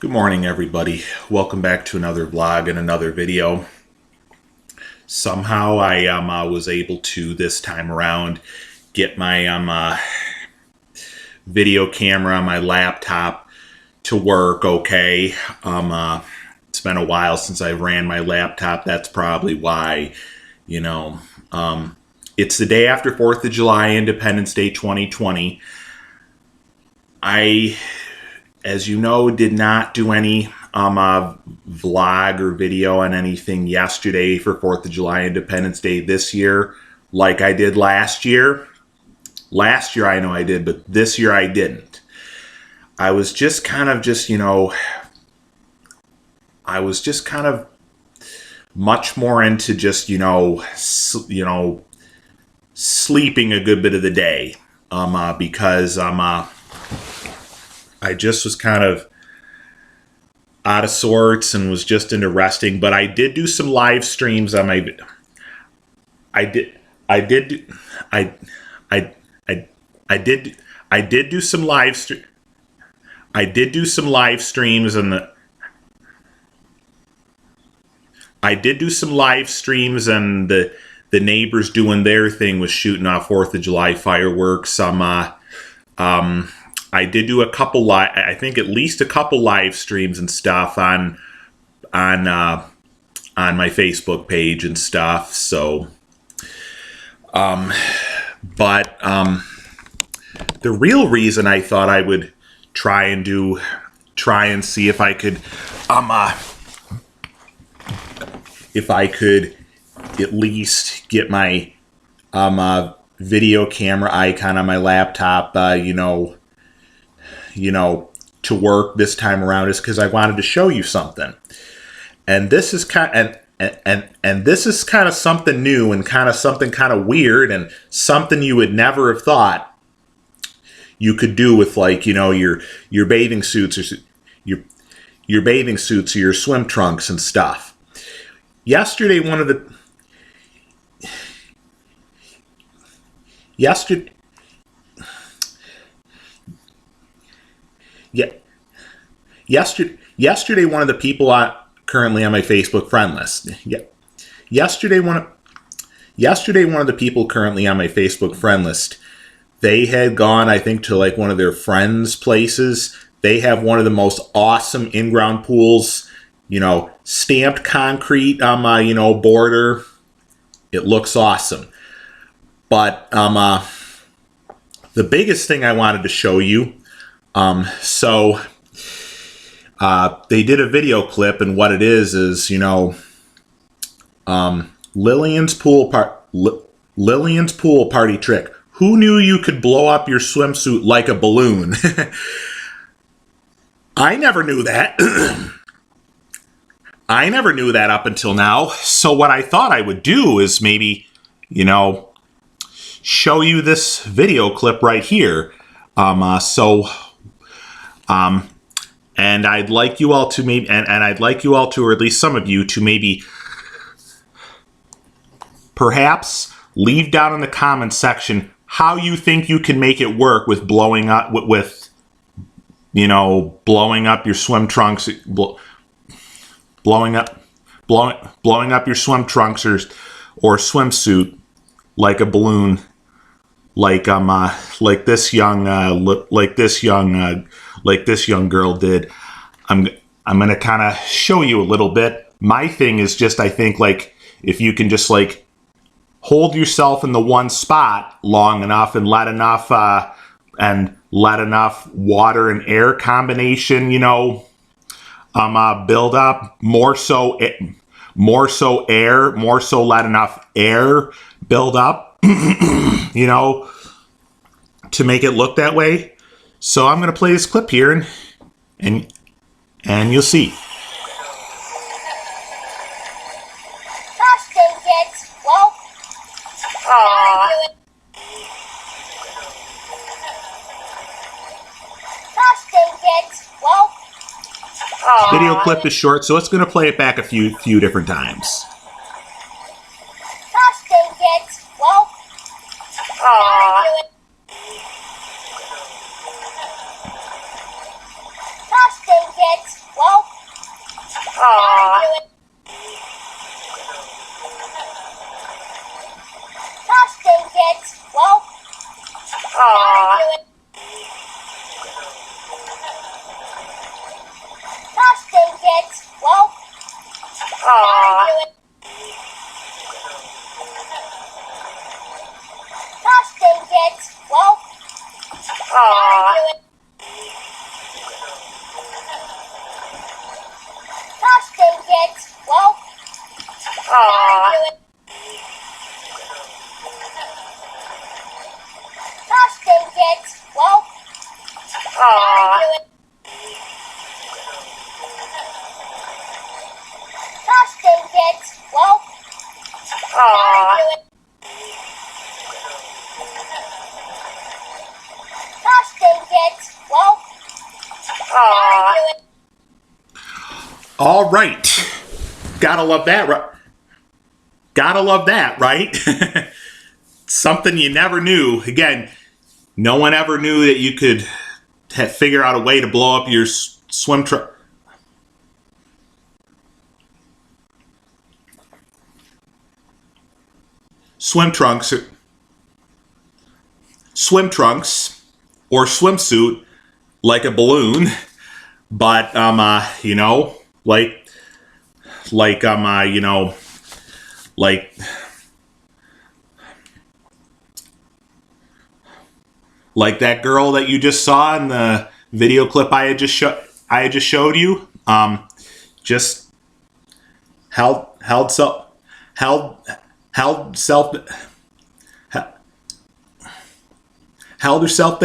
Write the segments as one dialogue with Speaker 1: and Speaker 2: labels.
Speaker 1: Good morning, everybody. Welcome back to another vlog and another video. Somehow I was able to, this time around, get my video camera on my laptop to work okay. It's been a while since I ran my laptop. That's probably why, it's the day after 4th of July, Independence Day 2020. I, as you know, did not do any vlog or video on anything yesterday for 4th of July, Independence Day this year like I did last year. Last year I know I did, but this year I didn't. I was just kind of much more into just, sleeping a good bit of the day because I just was kind of out of sorts and was just into resting. But I did do some live streams on my. I did do some live stream. I did do some live streams and the neighbors doing their thing was shooting off 4th of July fireworks. I did do a couple I think at least a couple live streams and stuff on my Facebook page and stuff. So, but the real reason I thought I would try and see if I could at least get my video camera icon on my laptop, to work this time around is because I wanted to show you something. And this is kind of something new and kind of something kind of weird and something you would never have thought you could do with, like, your bathing suits or your bathing suits or your swim trunks and stuff. Yesterday one of the people currently on my Facebook friend list. Yesterday one of the people currently on my Facebook friend list, they had gone, I think, to like one of their friends' places. They have one of the most awesome in-ground pools, stamped concrete border. It looks awesome. But the biggest thing I wanted to show you, they did a video clip, and what it is Lillian's pool party trick. Who knew you could blow up your swimsuit like a balloon? I never knew that. I never knew that up until now. So what I thought I would do is maybe, show you this video clip right here. And I'd like you all to maybe, and I'd like you all to, or at least some of you, to maybe perhaps leave down in the comment section how you think you can make it work with blowing up blowing up your swim trunks, blowing up your swim trunks or swimsuit like a balloon, like this young girl did. I'm gonna kind of show you a little bit. My thing is just, I think, like, if you can just like hold yourself in the one spot long enough and let enough water and air combination, build up, more so let enough air build up, to make it look that way. So I'm going to play this clip here and you'll see.
Speaker 2: Gosh dang it. Well, gosh dang it. Well,
Speaker 1: video clip is short, so it's going to play it back a few different times.
Speaker 2: gosh dang it. Well, gotta do it. Gosh dang it. Aw. Gosh dang it. Well. Aw. Gosh dang it. Well. Aw.
Speaker 1: All right. Gotta love that, right? Gotta love that, right? Something you never knew. Again, no one ever knew that you could figure out a way to blow up your swim trunk. Swim trunks or swimsuit like a balloon, but you know, like you know, like that girl that you just saw in the video clip I had just showed you. Just held herself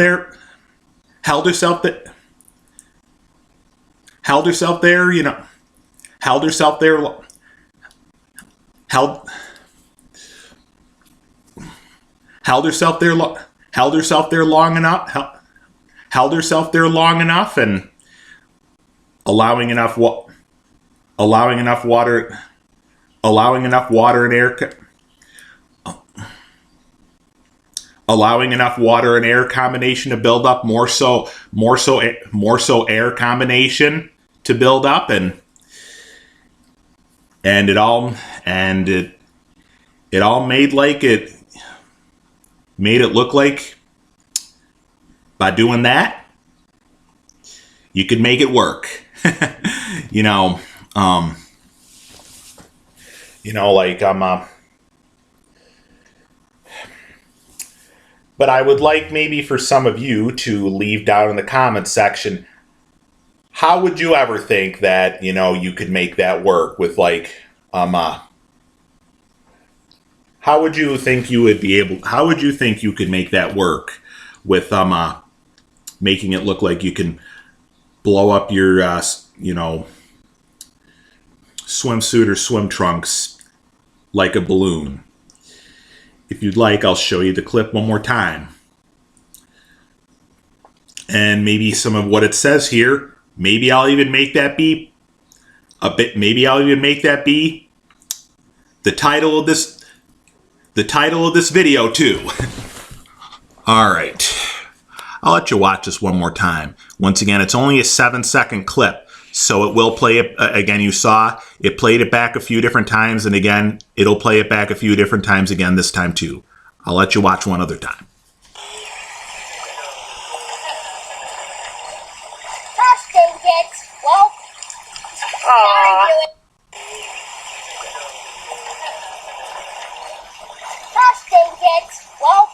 Speaker 1: there, you know, held herself there long enough, and allowing enough water and air combination to build up, more so air combination to build up, and it all made it look like by doing that you could make it work. you know, like but I would like maybe for some of you to leave down in the comments section, how would you ever think that, you know, you could make that work with how would you think you could make that work with making it look like you can blow up your you know, swimsuit or swim trunks like a balloon? If you'd like, I'll show you the clip one more time. And maybe some of what it says here, maybe I'll even make that be the title of this video too. All right. I'll let you watch this one more time. Once again, it's only a 7-second clip, so it will play it again. You saw it played it back a few different times, and again, it'll play it back a few different times again this time too. I'll let you watch one other time.
Speaker 2: Gosh dang it. Well. Aw. Gosh dang it. Well.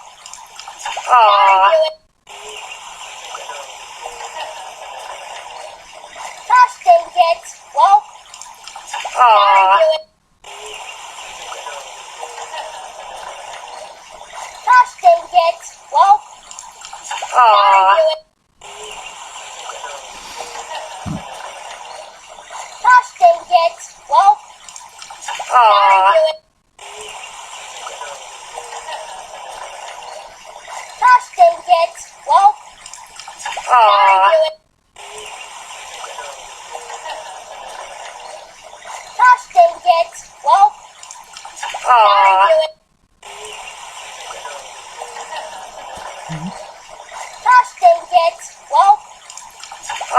Speaker 2: Aw. Gosh dang it. Well. Aw. Gosh dang it. Well. Aw. Gosh dang it. Well. Aw. Gosh dang it. Well. Aw. Gosh dang it. Well. Aw. Gosh dang it. Well. Aw.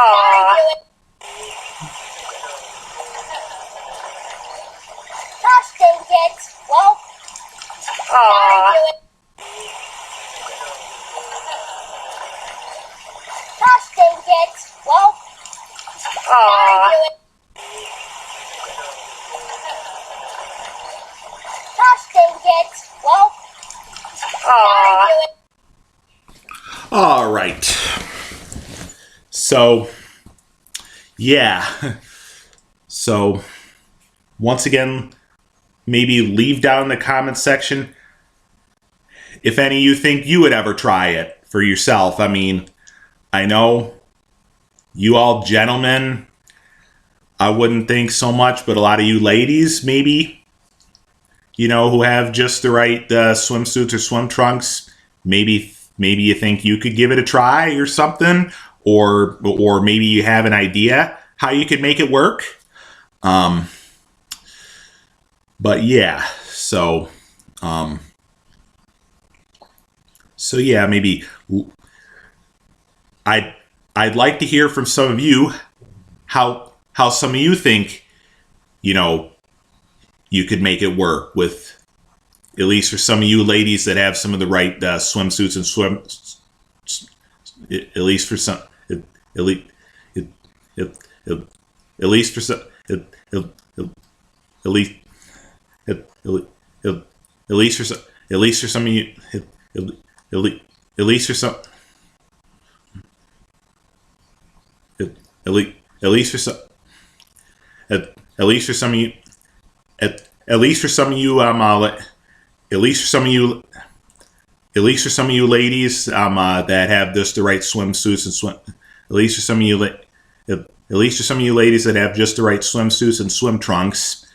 Speaker 2: Gosh dang it. Well. Aw. Gosh dang it. Well. Aw. Gosh dang it. Well. Aw.
Speaker 1: All right. So, yeah. So, once again, maybe leave down in the comments section if any of you think you would ever try it for yourself. I mean, I know you all gentlemen, I wouldn't think so much, but a lot of you ladies, maybe, who have just the right swimsuits or swim trunks, maybe you think you could give it a try or something, or maybe you have an idea how you could make it work. But yeah, so yeah, maybe I'd like to hear from some of you how some of you think you could make it work with, at least for some of you ladies that have some of the right swimsuits and at least for some, at least at least for some, at least at least for some of you, at least for some, at least for some, at least for some of you, at least for some of you, at least for some of you, at least for some of you ladies that have just the right swimsuits and swim. At least for some of you, at least for some of you ladies that have just the right swimsuits and swim trunks,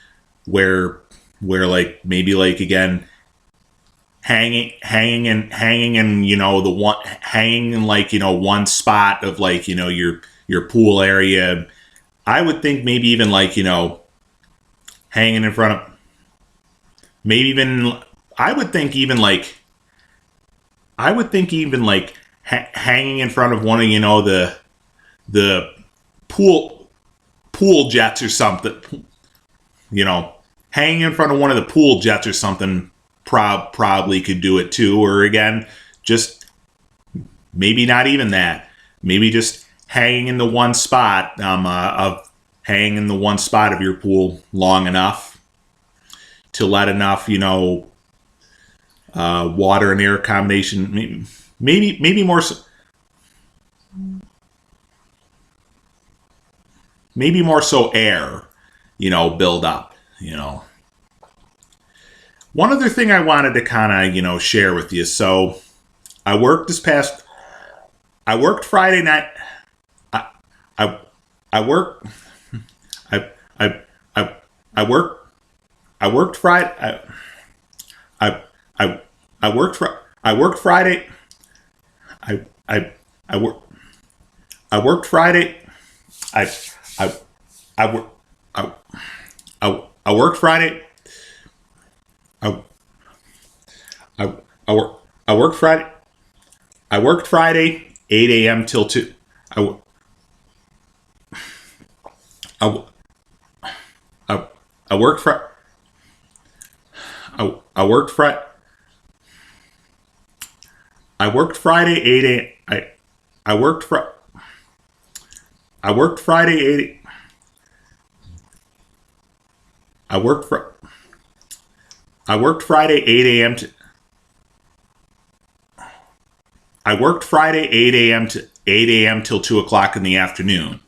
Speaker 1: where like maybe like again hanging in the one hanging in like one spot of like your pool area. I would think maybe even like hanging in front of, maybe even I would think even like hanging in front of one of the pool jets or something, hanging in front of one of the pool jets or something probably could do it too. Or again, just maybe not even that, maybe just hanging in the one spot hanging in the one spot of your pool long enough to let enough water and air combination, maybe more so, air build up. One other thing I wanted to kind of share with you. So I worked Friday night. I worked Friday. I worked Friday. I worked Friday. I worked Friday. I worked Friday. I worked Friday 8 a.m. till 2. I worked Friday. I worked Friday. I worked Friday 8 a.m. I worked Friday 8. I worked Friday 8 a.m. to. I worked Friday 8 a.m. to 8 a.m. till 2 o'clock in the afternoon.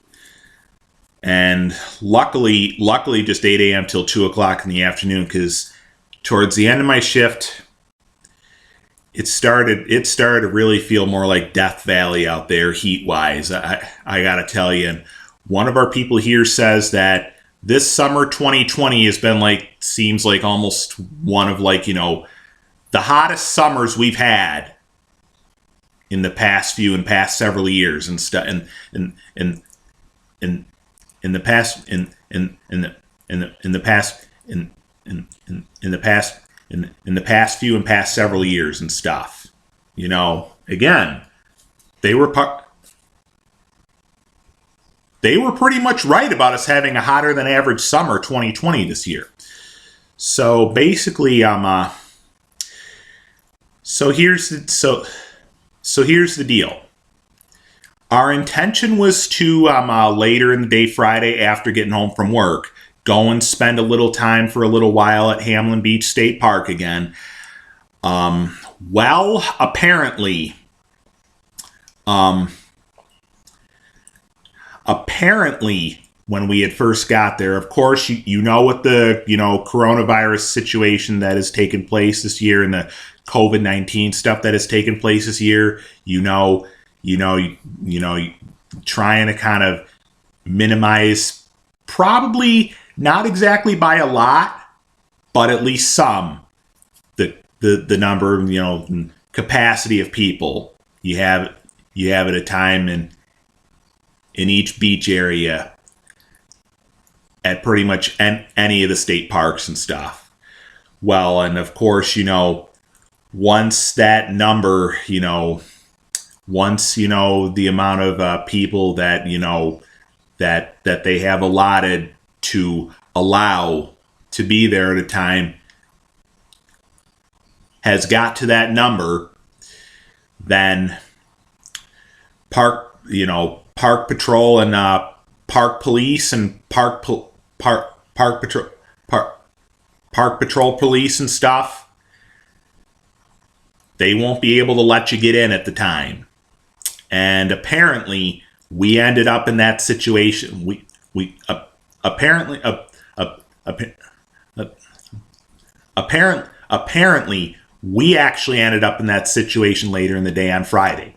Speaker 1: And luckily just 8 a.m. till 2 o'clock in the afternoon, because towards the end of my shift, it started to really feel more like Death Valley out there heat wise. I gotta tell you, and one of our people here says that this summer 2020 has been seems like almost one of the hottest summers we've had in the past several years and stuff, and in the past several years and stuff. Again, they were pretty much right about us having a hotter than average summer 2020 this year. So basically, so here's the deal. Our intention was to later in the day Friday, after getting home from work, go and spend a little time for a little while at Hamlin Beach State Park again. Well, apparently, when we had first got there, of course, with the coronavirus situation that has taken place this year and the COVID-19 stuff that has taken place this year, trying to kind of minimize, probably not exactly by a lot, but at least some, the number, capacity of people you have at a time in each beach area at pretty much any of the state parks and stuff. Well, and of course, once that number, once the amount of people that that they have allotted to allow to be there at a time has got to that number, then park patrol and park police and park patrol police and stuff, they won't be able to let you get in at the time. And apparently we ended up in that situation. Apparently we actually ended up in that situation later in the day on Friday.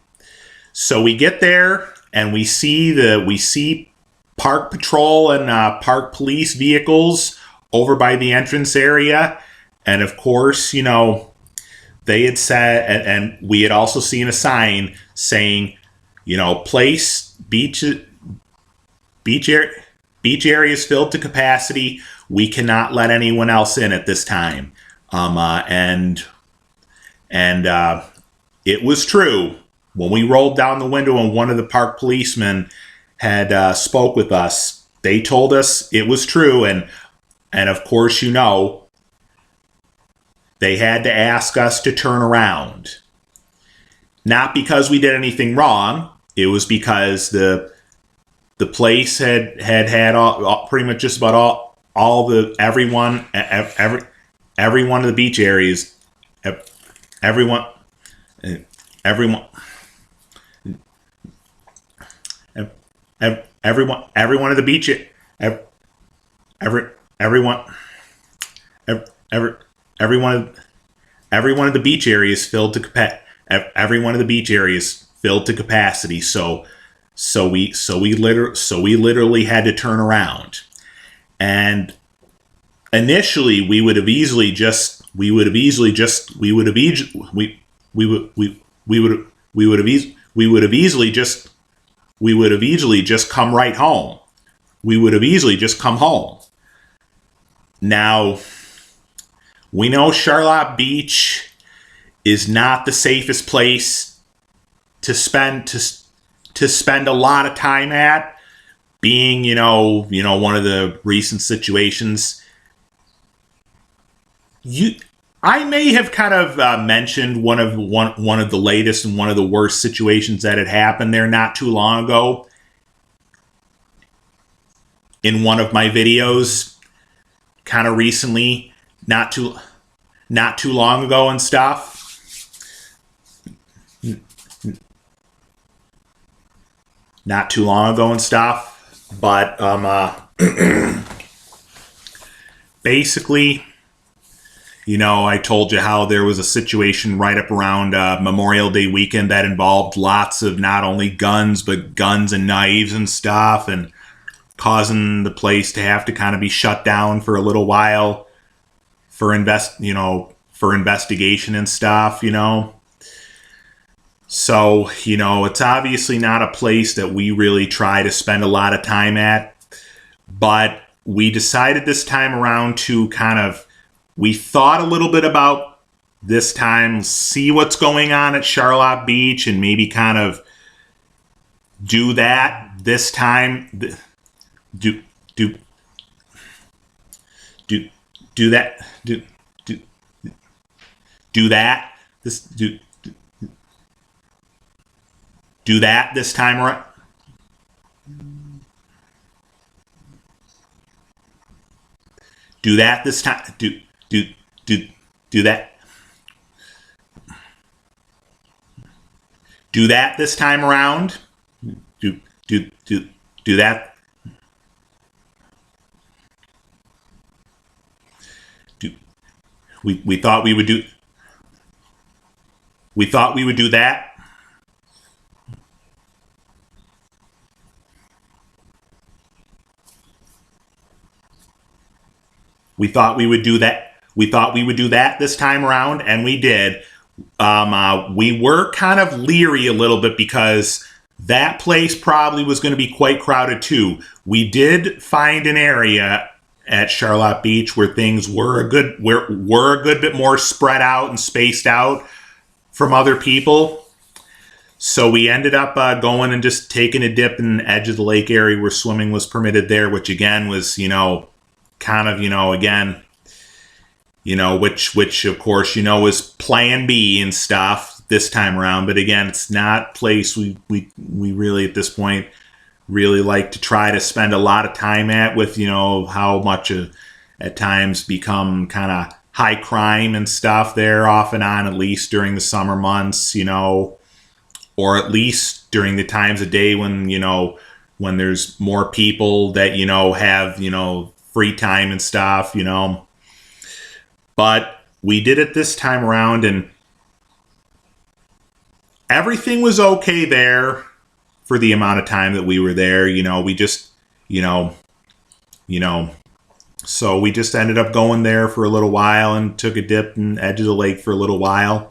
Speaker 1: So we get there and we see park patrol and park police vehicles over by the entrance area, and of course, they had said, and we had also seen a sign saying, place beach areas filled to capacity. We cannot let anyone else in at this time. And it was true. When we rolled down the window and one of the park policemen had spoke with us, they told us it was true. And of course, they had to ask us to turn around. Not because we did anything wrong. It was because the place had all pretty much just about all the everyone of the beach areas, everyone of the beach, everyone of the beach areas filled to capacity. So we literally had to turn around. And initially we would have easily just come right home. We would have easily just come home. Now, we know Charlotte Beach is not the safest place to spend a lot of time at, being, one of the recent situations. I may have kind of mentioned one of the latest and one of the worst situations that had happened there not too long ago in one of my videos, kind of recently, not too long ago and stuff. Not too long ago and stuff, but basically, I told you how there was a situation right up around Memorial Day weekend that involved lots of not only guns, but guns and knives and stuff, and causing the place to have to kind of be shut down for a little while for investigation and stuff, So, it's obviously not a place that we really try to spend a lot of time at, but we decided this time around to we thought a little bit about this time, see what's going on at Charlotte Beach, and maybe kind of do that this time. Do that this time around. Do that this time. Do that. Do that this time around. Do that. We thought we would do. We thought we would do that. we thought we would do that. We thought we would do that this time around, and we did. We were kind of leery a little bit because that place probably was going to be quite crowded too. We did find an area at Charlotte Beach where things were a good bit more spread out and spaced out from other people. So we ended up going and just taking a dip in the edge of the lake area where swimming was permitted there, which again was, kind of, again, which of course, was plan B and stuff this time around. But again, it's not a place we really at this point really like to try to spend a lot of time at, with, how much at times become kind of high crime and stuff there off and on, at least during the summer months, or at least during the times of day when, when there's more people that, have, free time and stuff, But we did it this time around, and everything was okay there for the amount of time that we were there. We just, so we just ended up going there for a little while and took a dip in the edge of the lake for a little while.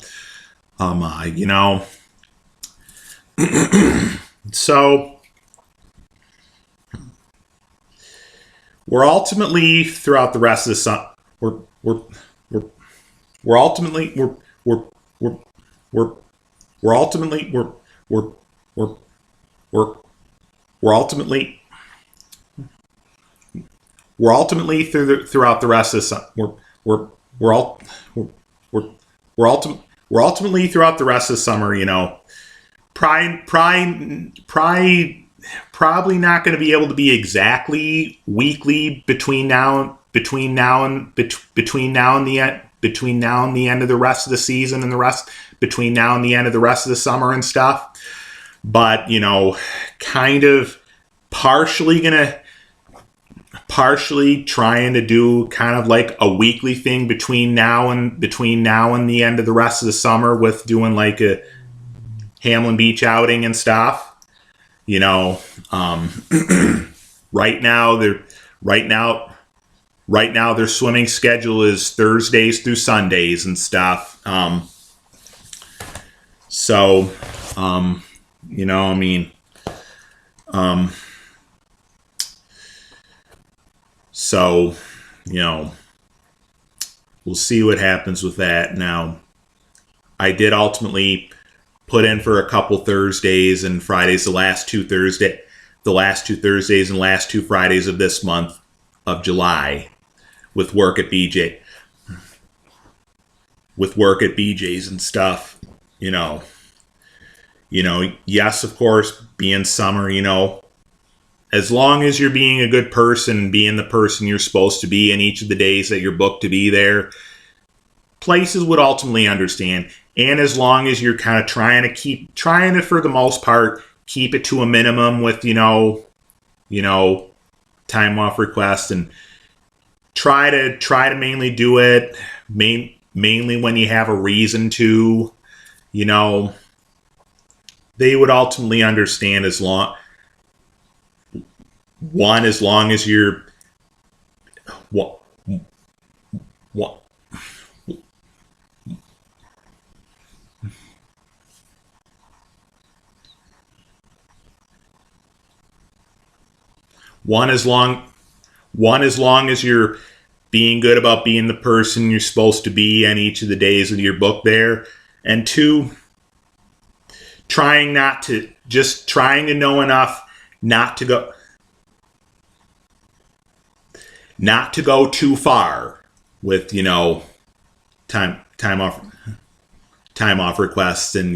Speaker 1: So we're ultimately throughout the rest of the summer, we're ultimately throughout the rest of the summer, we're ultimately throughout the rest of the summer, probably not going to be able to be exactly weekly between now and the end of the rest of the season and between now and the end of the rest of the summer and stuff. But, kind of partially trying to do kind of like a weekly thing between now and the end of the rest of the summer, with doing like a Hamlin Beach outing and stuff. Right now their swimming schedule is Thursdays through Sundays and stuff. We'll see what happens with that. Now, I did ultimately put in for a couple Thursdays and Fridays, the last two Thursdays and last two Fridays of this month of July, with work at BJ's and stuff. Yes, of course, being summer, as long as you're being a good person and being the person you're supposed to be in each of the days that you're booked to be there, places would ultimately understand. And as long as you're kind of trying to, for the most part, keep it to a minimum with, time off requests, and try to mainly do it mainly when you have a reason to, they would ultimately understand, as long as you're what as long as you're being good about being the person you're supposed to be on each of the days of your book there, and two, trying to know enough not to go too far with, time off requests, and,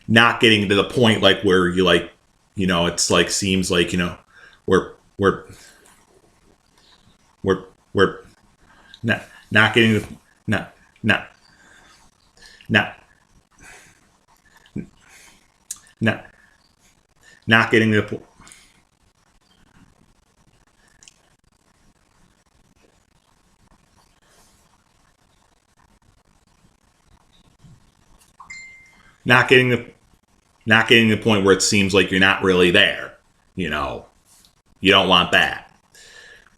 Speaker 1: not getting to the point like where you it's like, seems like, we're not getting the not getting the not getting the point where it seems like you're not really there. You don't want that.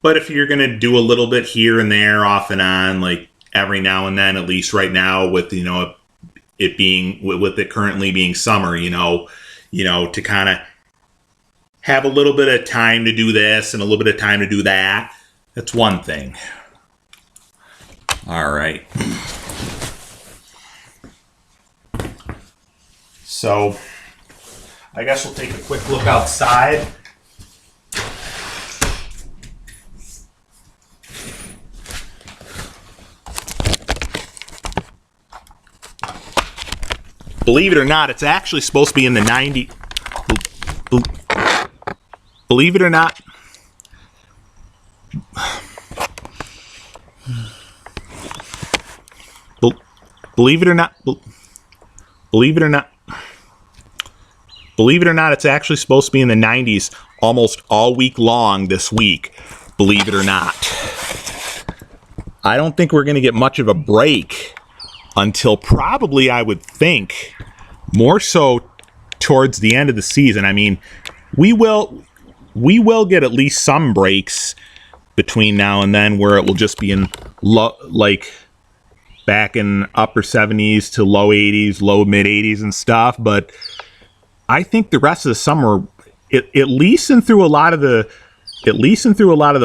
Speaker 1: But if you're going to do a little bit here and there, off and on, like every now and then, at least right now with, it being, with it currently being summer, to kind of have a little bit of time to do this and a little bit of time to do that. That's one thing. All right. So I guess we'll take a quick look outside. Believe it or not, it's actually supposed to be in the 90s. Believe it or not. Believe it or not. Believe it or not. Believe it or not, it's actually supposed to be in the 90s almost all week long this week. Believe it or not. I don't think we're going to get much of a break until probably, I would think, more so towards the end of the season. I mean, we will get at least some breaks between now and then where it will just be in back in upper 70s to low 80s, low mid 80s and stuff. But I think the rest of the summer, at least and through a lot of the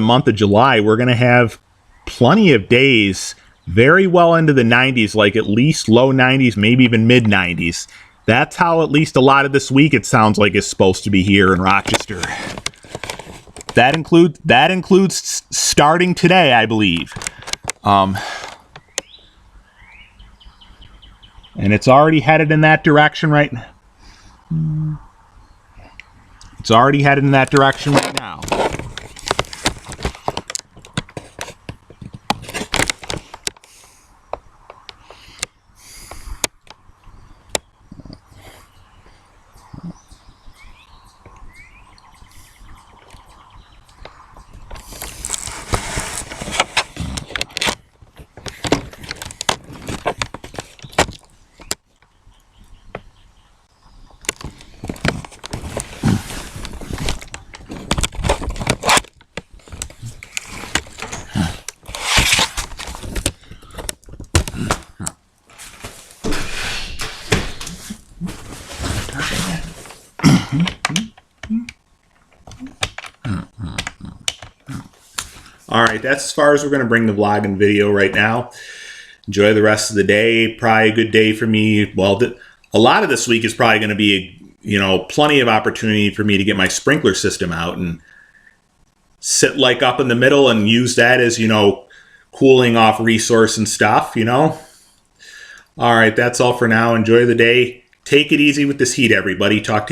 Speaker 1: month of July, we're going to have plenty of days very well into the 90s, like at least low 90s, maybe even mid 90s. That's how at least a lot of this week, it sounds like, is supposed to be here in Rochester. That includes starting today, I believe. And it's already headed in that direction right now. It's already headed in that direction right now. All right, that's as far as we're going to bring the vlog and video right now. Enjoy the rest of the day. Probably a good day for me. Well, a lot of this week is probably going to be, plenty of opportunity for me to get my sprinkler system out and sit like up in the middle and use that as, cooling off resource and stuff, All right, that's all for now. Enjoy the day. Take it easy with this heat, everybody. Talk to you.